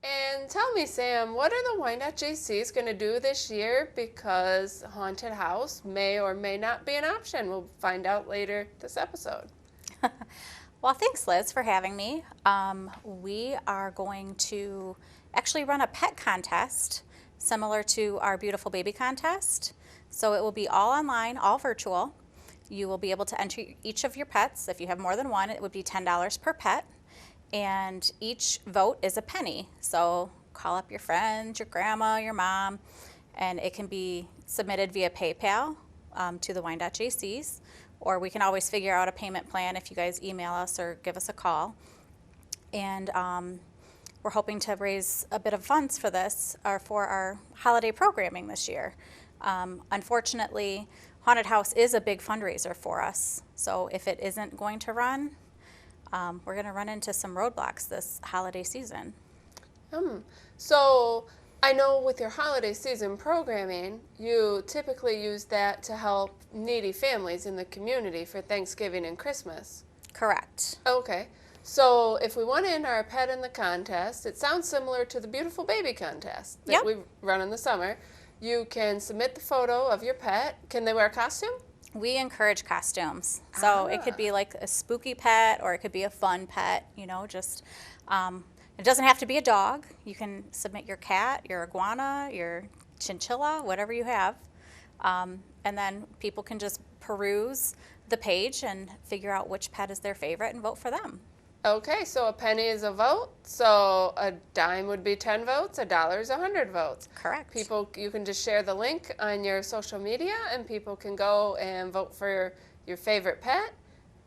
And tell me, Sam, what are the Wyandotte JCs going to do this year? Because haunted house may or may not be an option. We'll find out later this episode. Well, thanks, Liz, for having me. We are going to actually run a pet contest similar to our Beautiful Baby contest. So it will be all online, all virtual. You will be able to enter each of your pets. If you have more than one, it would be $10 per pet. And each vote is a penny. So call up your friends, your grandma, your mom, and it can be submitted via PayPal to the Wine.jcs, or we can always figure out a payment plan if you guys email us or give us a call. And we're hoping to raise a bit of funds for this or for our holiday programming this year. Unfortunately, Haunted House is a big fundraiser for us. So if it isn't going to run, we're going to run into some roadblocks this holiday season. So I know with your holiday season programming, you typically use that to help needy families in the community for Thanksgiving and Christmas. Correct. Okay. So if we want to enter our pet in the contest, it sounds similar to the Beautiful Baby contest that Yep. we run in the summer. You can submit the photo of your pet. Can they wear a costume? We encourage costumes. So it could be like a spooky pet or it could be a fun pet, just it doesn't have to be a dog. You can submit your cat, your iguana, your chinchilla, whatever you have. And then people can just peruse the page and figure out which pet is their favorite and vote for them. Okay, so a penny is a vote. So a dime would be 10 votes. A dollar is 100 votes. Correct. People, you can just share the link on your social media and people can go and vote for your favorite pet.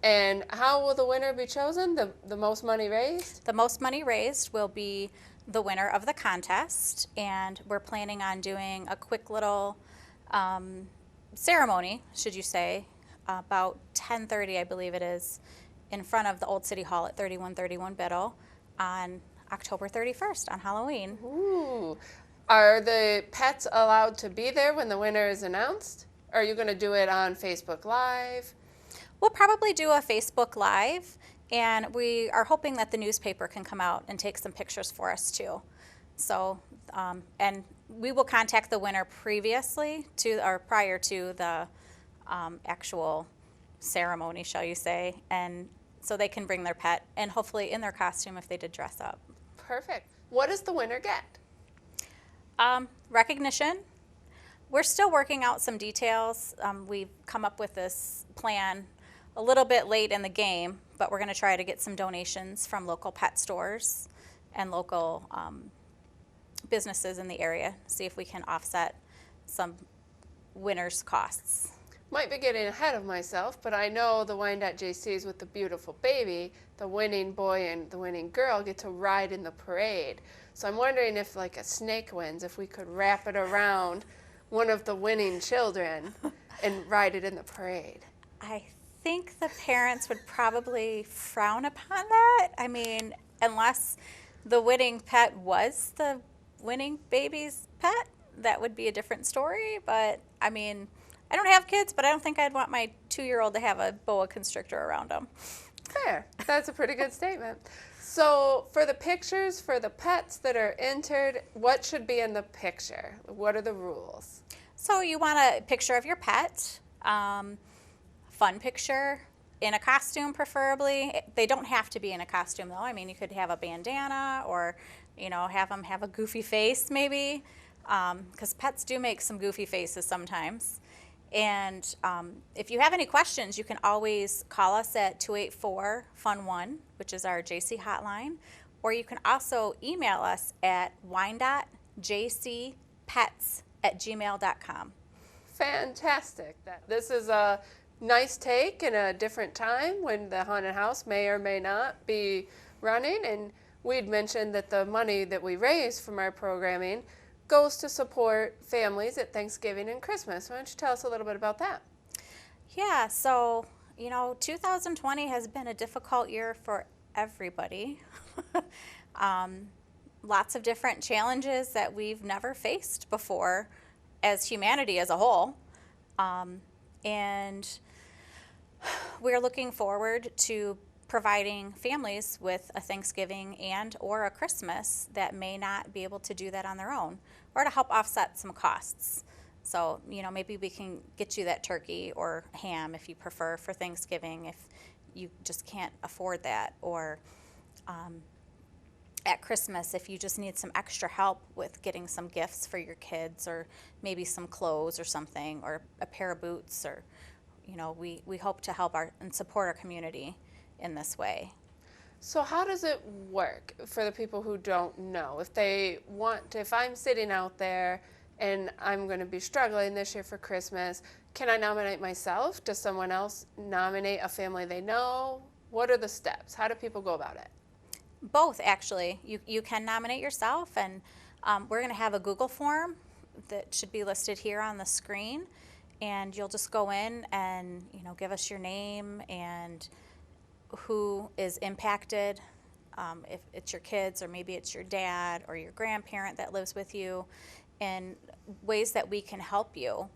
And how will the winner be chosen? The most money raised? The most money raised will be the winner of the contest, and we're planning on doing a quick little ceremony, should you say, about 10:30, I believe it is, in front of the Old City Hall at 3131 Biddle on October 31st on Halloween. Ooh. Are the pets allowed to be there when the winner is announced? Or are you going to do it on Facebook Live? We'll probably do a Facebook Live, and we are hoping that the newspaper can come out and take some pictures for us too. So, and we will contact the winner previously to or prior to the actual ceremony, shall you say, and so they can bring their pet and hopefully in their costume if they did dress up. Perfect. What does the winner get? Recognition. We're still working out some details. We've come up with this plan a little bit late in the game, but we're going to try to get some donations from local pet stores and local businesses in the area, see if we can offset some winners' costs. Might be getting ahead of myself, but I know the Wine.jcs with the Beautiful Baby, the winning boy and the winning girl get to ride in the parade. So I'm wondering if like a snake wins, if we could wrap it around one of the winning children and ride it in the parade. I think the parents would probably frown upon that. I mean, unless the winning pet was the winning baby's pet, that would be a different story. But I mean, I don't have kids, but I don't think I'd want my 2-year-old to have a boa constrictor around him. Fair. That's a pretty good statement. So for the pictures, for the pets that are entered, what should be in the picture? What are the rules? So you want a picture of your pet, fun picture, in a costume preferably. They don't have to be in a costume though. I mean, you could have a bandana or, have them have a goofy face maybe, because pets do make some goofy faces sometimes. And if you have any questions, you can always call us at 284-FUN-1, which is our JC hotline, or you can also email us at wine.jcpets@gmail.com. Fantastic. This is a nice take in a different time when the haunted house may or may not be running. And we'd mentioned that the money that we raise from our programming goes to support families at Thanksgiving and Christmas. Why don't you tell us a little bit about that? Yeah, so, 2020 has been a difficult year for everybody. Lots of different challenges that we've never faced before as humanity as a whole. And we're looking forward to providing families with a Thanksgiving and or a Christmas that may not be able to do that on their own, or to help offset some costs. So, maybe we can get you that turkey or ham if you prefer for Thanksgiving, if you just can't afford that, or at Christmas if you just need some extra help with getting some gifts for your kids, or maybe some clothes or something, or a pair of boots, or we hope to help and support our community in this way. So how does it work for the people who don't know? If I'm sitting out there and I'm going to be struggling this year for Christmas, can I nominate myself? Does someone else nominate a family they know? What are the steps? How do people go about it? Both, actually. You can nominate yourself, and we're going to have a Google form that should be listed here on the screen, and you'll just go in and give us your name and who is impacted, if it's your kids, or maybe it's your dad or your grandparent that lives with you, and ways that we can help you.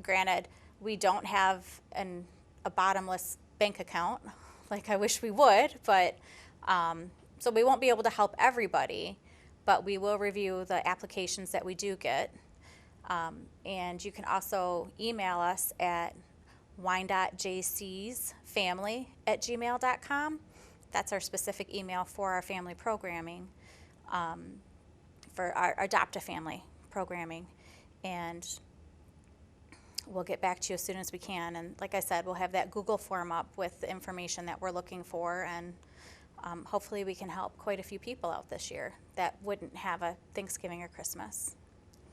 Granted, we don't have a bottomless bank account like I wish we would, but so we won't be able to help everybody, but we will review the applications that we do get. And you can also email us at wine.jcsfamily@gmail.com. That's our specific email for our family programming, for our Adopt-A-Family programming. And we'll get back to you as soon as we can. And like I said, we'll have that Google form up with the information that we're looking for. And hopefully we can help quite a few people out this year that wouldn't have a Thanksgiving or Christmas.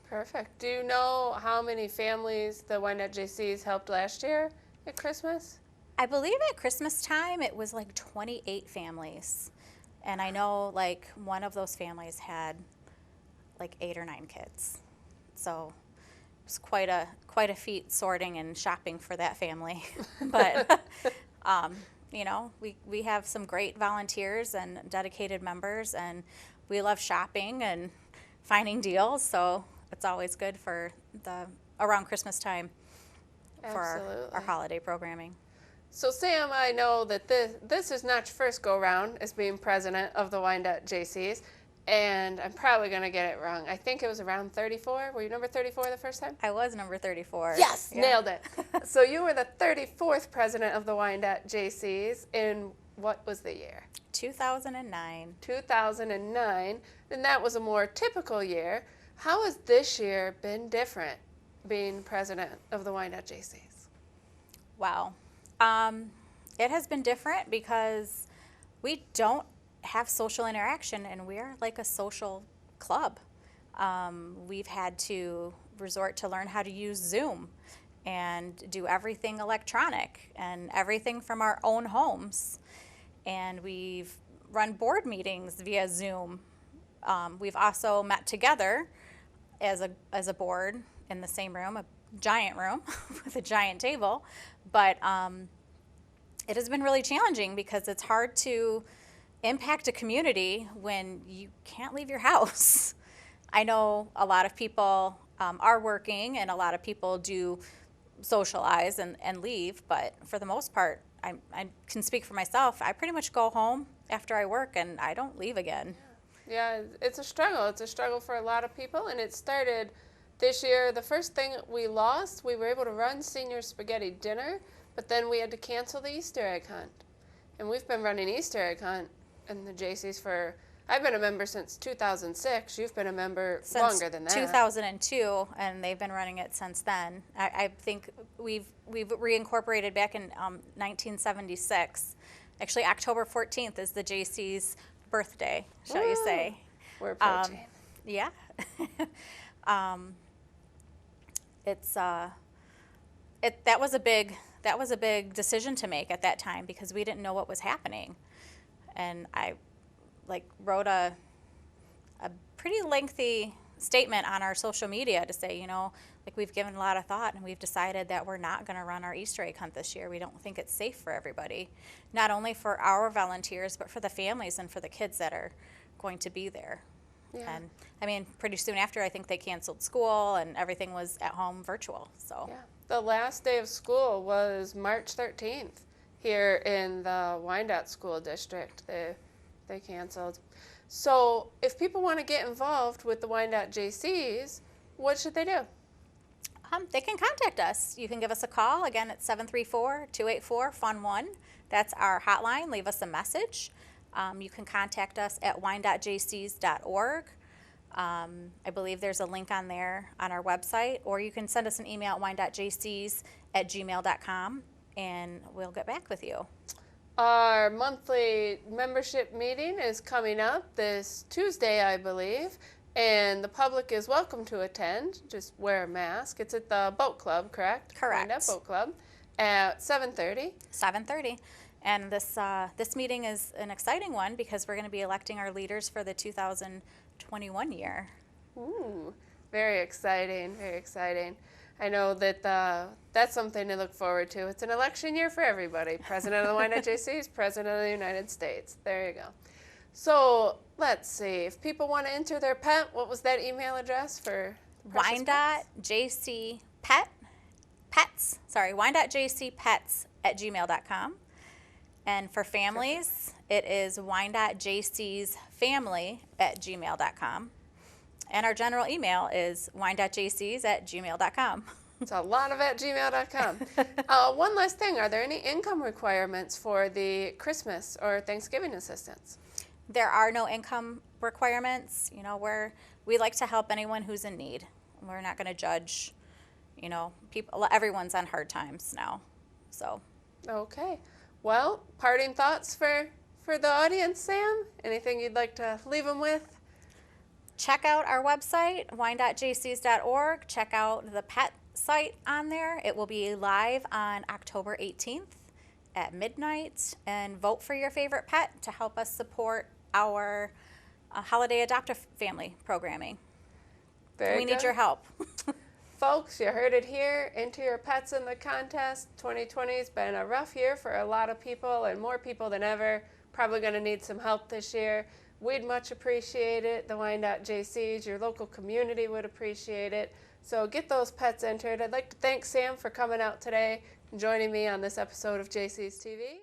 Perfect. Do you know how many families the Wine.jcs helped last year at Christmas? I believe at Christmas time it was like 28 families. And I know like one of those families had like 8 or 9 kids. So it was quite a feat sorting and shopping for that family. But we have some great volunteers and dedicated members, and we love shopping and finding deals, so it's always good for around Christmas time for our holiday programming. So Sam, I know that this is not your first go-round as being president of the Wine.jcs, and I'm probably going to get it wrong. I think it was around 34. Were you number 34 the first time? I was number 34. Yes, yeah. Nailed it. So you were the 34th president of the Wine.jcs in what was the year? 2009. 2009, and that was a more typical year. How has this year been different being president of the Wine.jcs? Wow. It has been different because we don't have social interaction, and we're like a social club. We've had to resort to learn how to use Zoom and do everything electronic and everything from our own homes. And we've run board meetings via Zoom. We've also met together as a board in the same room, a giant room with a giant table. But it has been really challenging because it's hard to impact a community when you can't leave your house. I know a lot of people are working, and a lot of people do socialize and leave, but for the most part, I can speak for myself. I pretty much go home after I work and I don't leave again. Yeah, it's a struggle. It's a struggle for a lot of people, and it started this year. The first thing we lost, we were able to run senior spaghetti dinner, but then we had to cancel the Easter egg hunt. And we've been running Easter egg hunt in the Jaycees I've been a member since 2006. You've been a member longer than that. 2002, and they've been running it since then. I think we've reincorporated back in 1976. Actually, October 14th is the Jaycees' birthday, shall you say. We're approaching. Yeah. That was a big decision to make at that time because we didn't know what was happening. And I wrote a pretty lengthy statement on our social media to say, we've given a lot of thought and we've decided that we're not going to run our Easter egg hunt this year. We don't think it's safe for everybody, not only for our volunteers, but for the families and for the kids that are going to be there. Yeah. And pretty soon after, I think they canceled school and everything was at home virtual. So yeah. The last day of school was March 13th. here in the Wyandotte School District. They canceled. So if people want to get involved with the Wyandotte JCs, what should they do? They can contact us. You can give us a call. Again, it's 734-284-FUN1. That's our hotline. Leave us a message. You can contact us at wyandottejcs.org. I believe there's a link on there on our website, or you can send us an email at wyandottejcs@gmail.com, and we'll get back with you. Our monthly membership meeting is coming up this Tuesday, I believe, and the public is welcome to attend. Just wear a mask. It's at the Boat Club, correct? Correct. Wyandotte Boat Club at 7:30. 7:30. And this meeting is an exciting one because we're going to be electing our leaders for the 2021 year. Ooh, very exciting, very exciting. I know that that's something to look forward to. It's an election year for everybody. President of the Wyandotte JCs, President of the United States. There you go. So let's see. If people want to enter their pet, what was that email address for wyandottejcpets@gmail.com. And for families, it is wyandottejcsfamily@gmail.com. And our general email is wyandottejcs@gmail.com. It's a lot of @gmail.com. One last thing. Are there any income requirements for the Christmas or Thanksgiving assistance? There are no income requirements. You know, we like to help anyone who's in need. We're not going to judge, people. Everyone's on hard times now. So. Okay. Well, parting thoughts for the audience, Sam? Anything you'd like to leave them with? Check out our website, wyandottejcs.org. Check out the pet site on there. It will be live on October 18th at midnight. And vote for your favorite pet to help us support our holiday adoptive family programming. We need your help. Folks, you heard it here. Enter your pets in the contest. 2020 has been a rough year for a lot of people, and more people than ever. Probably going to need some help this year. We'd much appreciate it. The Wyandotte JCs, your local community would appreciate it. So get those pets entered. I'd like to thank Sam for coming out today and joining me on this episode of JC's TV.